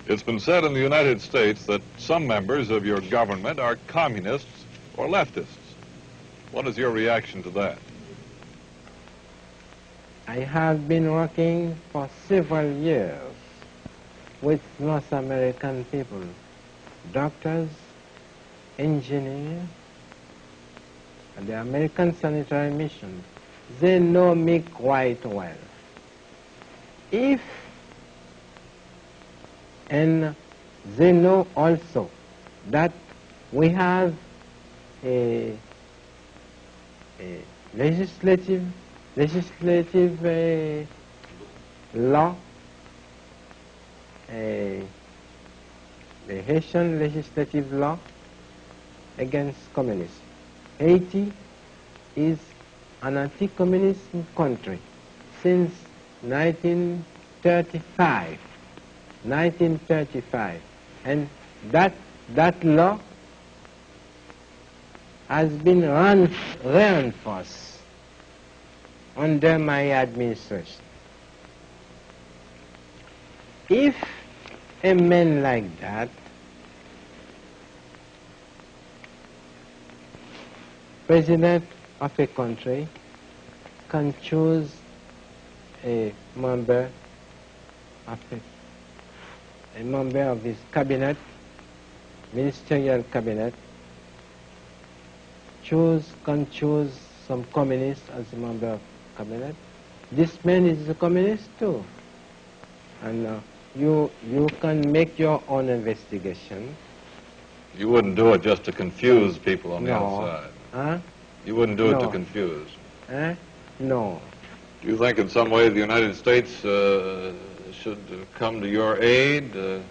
It's been said in the United States that some members of your government are communists or leftists. What is your reaction to that? I have been working for several years with North American people, doctors, engineers, and the American Sanitary Mission. They know me quite well. And they know also that we have a legislative law, the Haitian legislative law against communism. Haiti is an anti-communist country since 1935, and that law has been reinforced under my administration. If a man like that president of a country can choose a member of his cabinet, ministerial cabinet, can choose some communist as a member of cabinet. This man is a communist too, and you can make your own investigation. You wouldn't do it just to confuse people on the outside. Huh? You wouldn't do it to confuse. No. Do you think in some way the United States should come to your aid? You,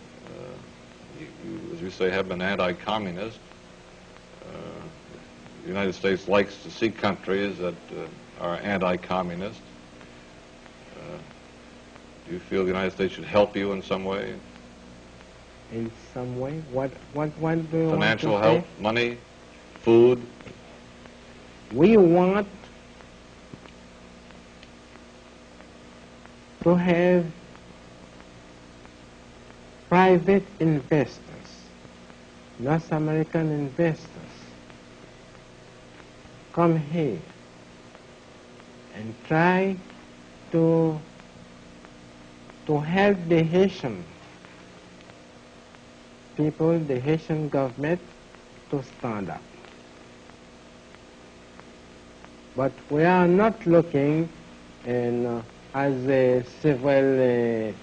as you say, have been anti-communist. The United States likes to see countries that are anti-communist. Do you feel the United States should help you in some way? In some way? What do you Financial want to help, say? money, food? We want to have private investors, North American investors, come here and try to help the Haitian people, the Haitian government, to stand up. But we are not looking, as several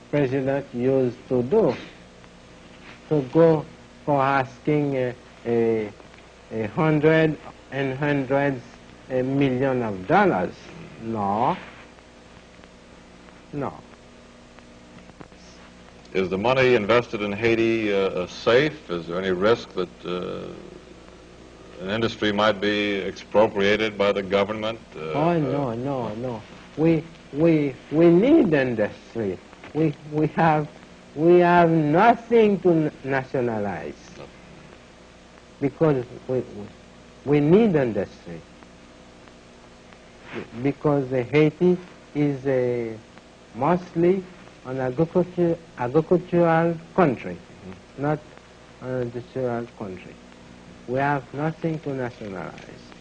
presidents used to do, to go for asking hundreds and hundreds of millions of dollars. No. Is the money invested in Haiti safe? Is there any risk that an industry might be expropriated by the government? No. We need industry. We have nothing to nationalize because we need industry, because Haiti is mostly an agricultural country, not an industrial country. We have nothing to nationalize.